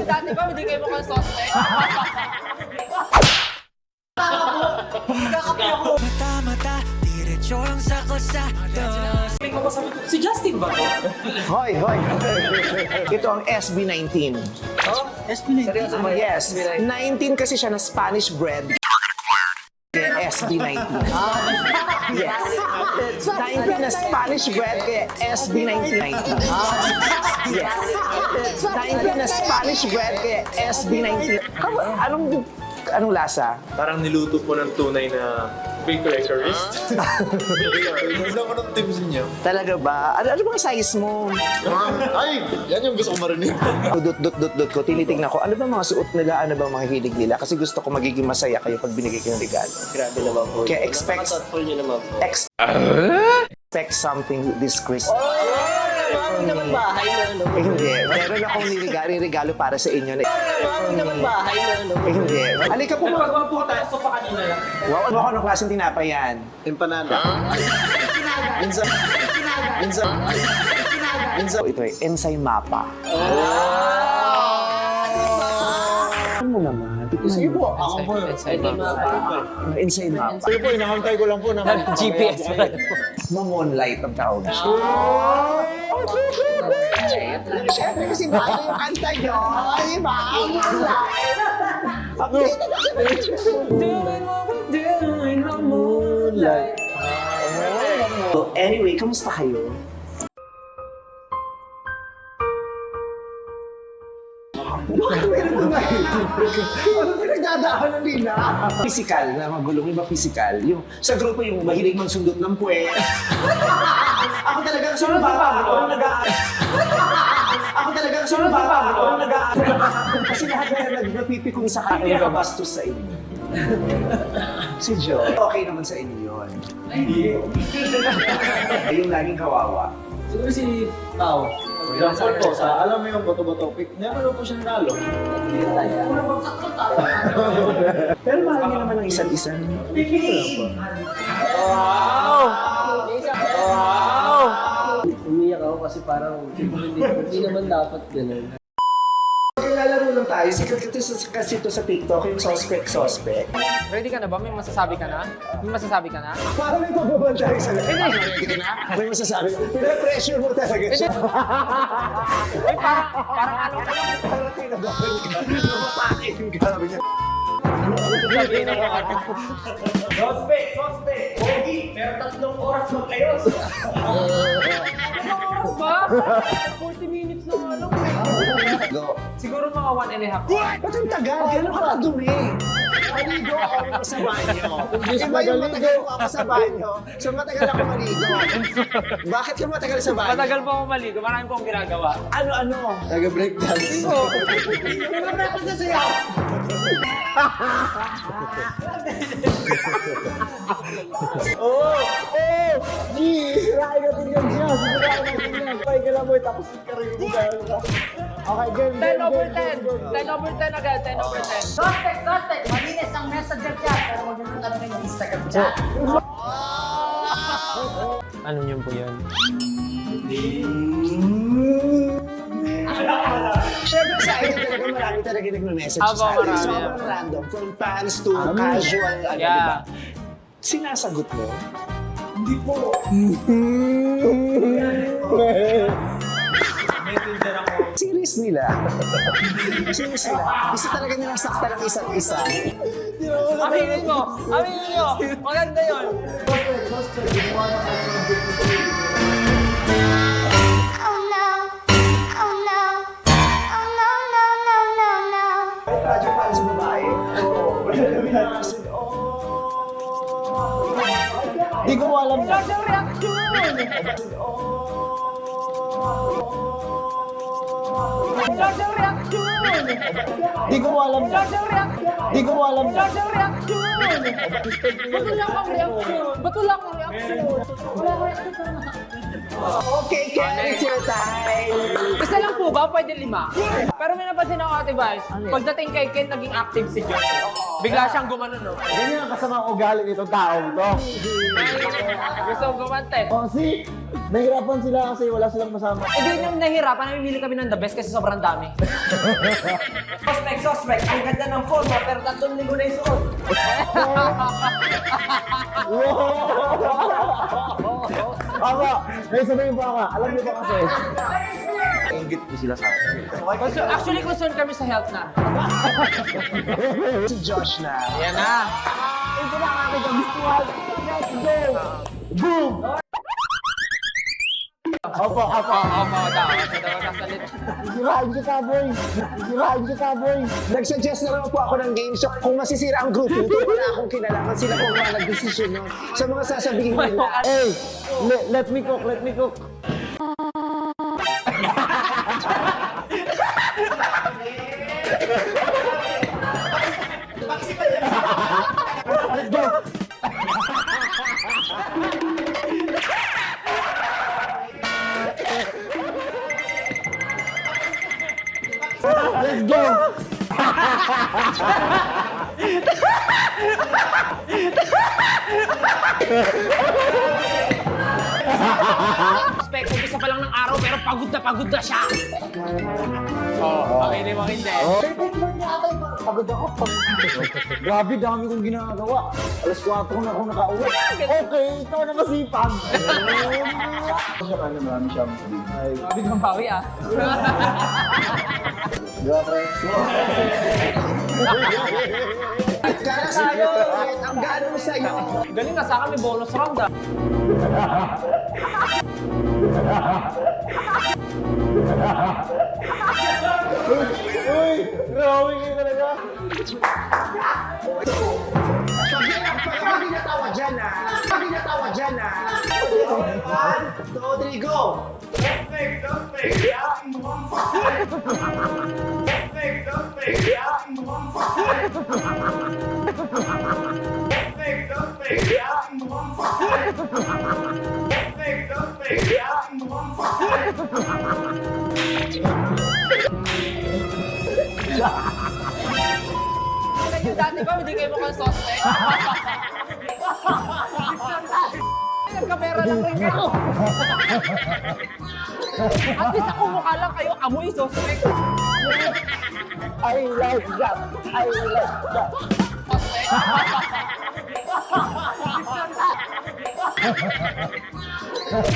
Dati ba, hindi kayo mukhang suspect? Mata-mata, diretso lang sa kalsada. Si Justin ba? Hoy! Ito ang SB19. Oh, SB19. Seryoso ba? Yes. 19 kasi siya na Spanish bread. Kaya SB19. Yes. 19 na Spanish bread kaya SB19. Yes. 19 na Spanish bread kaya SB19. Anong lasa? Parang niluto po ng tunay na bakerist. Ano naman ang tips niyo? Talaga ba? Ano bang size mo? Ay! Yan yung gusto ko marinig. Dot ko, tinitingnan ko, ano ba mga suot nila, ano ba mga hilig nila? Kasi gusto ko magiging masaya kayo pag binigay ko ng regalo. Grabe naman po. Kaya expect something this Christmas. Hindi naman bahay na ano. Hindi. Meron akong regalo para sa inyo. Hindi naman bahay na ano. Hindi. Halika po. Pagwag po tayo, so pa kanina lang. Wow, ano ako ng klaseng tinapay yan? Empanada. Minsan. Ito ay ensaymapa. Ano mo naman? Sige po, ako po. Ensaymapa. Sige po, inakantay ko lang po naman. GPS pa. Moonlight ang tawag siya. Siyempre kasi bago yung kanta nyo. Di ba? Moonlight. So, anyway, kamusta kayo? Ano pinagdadaanan nila? Physical na magulong, iba physical. Yung, sa grupo yung mahilig magsundot ng puwet. Ako talagang sumababa. Ako talagang sumababa. Kasi lahat na nagpipikong sa kanya kabastos sa inyo. Si Joe, okay naman sa inyo yun. Yung laging kawawa. Siguro si Pao. Example po, alam mo yung bato-bato pick, meron po siya nalo. Pero mahal niyo naman ang isa't isa. Umiyak ako kasi parang hindi naman dapat ganun. Maglalaro lang tayo. Kasi ito sa TikTok, yung suspect. Ready ka na ba? May masasabi ka na? May masasabi ka na? Parang may pababantay sa Hindi. May masasabi. Pinapressure mo talaga siya. Ay, parang ano? Parang tinabahan ka. Napapake yung gabi niya. Sabihin na ako. Suspect! Pogi! Pero 3 oras magkayos! Ilang oras ba? 40 minutes na nga lang. Go. Siguro mga 1.5 hours. Ba't ang tagal? Gano'n ka kadumi? Maligo ako sa banyo. Iba yung matagal ako sa banyo. So matagal ako maligo. Bakit ka matagal sa banyo? Matagal pa ako maligo. Marami pong ginagawa. Ano? Taga-breakdance. Sirain natin yan siya. Sirain natin yan. Pay ka lang mo. Tapos ka rin yung ka. Okay, game. 10 over 10. 10 over 10 agad. 10 over 10. Suspect! Malinis ang messenger chat, pero huwag nyo tanongin yung Instagram chat. Ano niyo po yun? Siyempre sa akin talaga marami talaga nagme-message Aba, sa akin. marami. Sobrang random. From fans to casual, ano, Yeah. diba? Sinasagot mo? Hindi po. Serious nila. Serious nila. Gusto talaga nilang sakta ng isa't isa. Aminin mo! Aminin nyo! Maganda yun! Oh no, oh no, oh no, no, no, no, no. Kahit radyo para sa babae. Di ko alam na. Wala siyang reaction! Wala siyang reaction! Di ko alam na. Wala siyang reaction! Di ko alam na. Wala siyang reaction! Ba't wala kang reaction? Ba't wala kang reaction? Wala kang reaction. Okay, Ken, it's your time. Isa lang po ba? Pwede 5. Pero may napansin ako, Ate Vice. Pagdating kay Ken, naging active si John. Bigla siyang gumanon, no? Ganyan ang kasama ang ugali nitong taong to. Gusto kong gumante. Kasi, nahirapan sila kasi wala silang masama. Eh, di yung nahihirapan, namimili kami ng the best kasi sobrang dami. Suspect. Ang ganda ng forma, pero 3 linggo na yung suot. Ama, may sabihin pa ka. Alam niyo ba kasi? Ingit ko sila sa akin. Actually, concerned kami sa health na. Si Josh na. Yan na. Ito na ang aking gustuhan. Let's go! Boom! Opo. Opo, daw. Sasalit. Sirain kita, boy. Sirain kita, boy. Nag-suggest na naman po ako ng game. So kung masisira ang group nito, wala akong kinalaman. Sila po ang mga nag-decision nun. Sa mga sasabihin nila. Hey, let me cook. Let's go! Let's go! Suspect, umpisa pa lang ng araw pero pagod na siya. Okay, hindi mo hindi. Pagod ako. Grabe, dami kong ginagawa. Alas 4 na ako nakauwi. Okay, ikaw na masipag. Siya kanya marami siyang sabihin. Sabi ng bawi ah. Grabe. Kaya sa'yo, ang gano'n mo sa'yo. Galing na sa akin, may bonus round ah. Uy, grabe kayo talaga. Pag natawa dyan ah. Pag natawa dyan ah. 1, 2, 3, go! Dati ba, hindi kayo mukhang suspect? Nagkamera lang rin kayo. At least ako mukha lang kayo, amoy suspect. I like that. Suspect.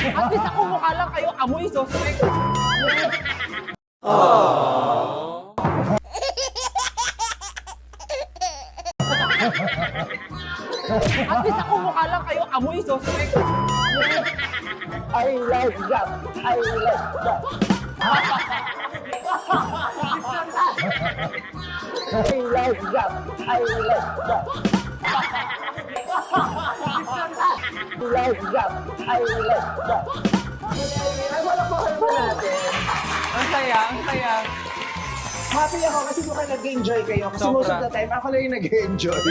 At least ako mukha lang kayo, amoy suspect. At least ako mukha lang kayo, amoy suspect. I like that. Ay, wala po kayo mo natin. Ang saya. Happy ako kasi mukha nag-enjoy kayo. Kasi Sobra. most of the time, ako lang yung nag-enjoy.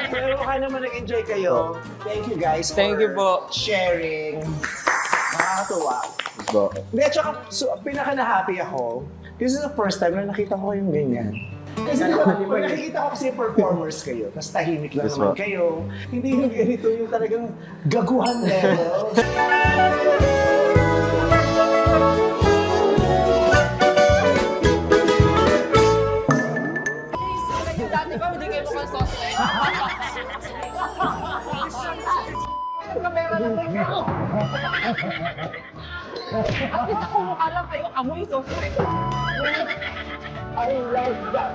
Pero mukha naman nag-enjoy kayo. Thank you guys Thank you po. sharing. Nakakatuwa. Hindi, at saka, pinaka-na-happy ako. This is the first time na nakita ko kayong ganyan. Kasi pag nakikita ko kasi performers kayo, tapos tahimik lang naman kayo. Hindi yung ganito yung talagang gaguhan level. Dati ba, hindi kayo mukhang suspect? Nagkamera lang rin kayo. At least ako mukha lang kayo, amoy suspect. I like that.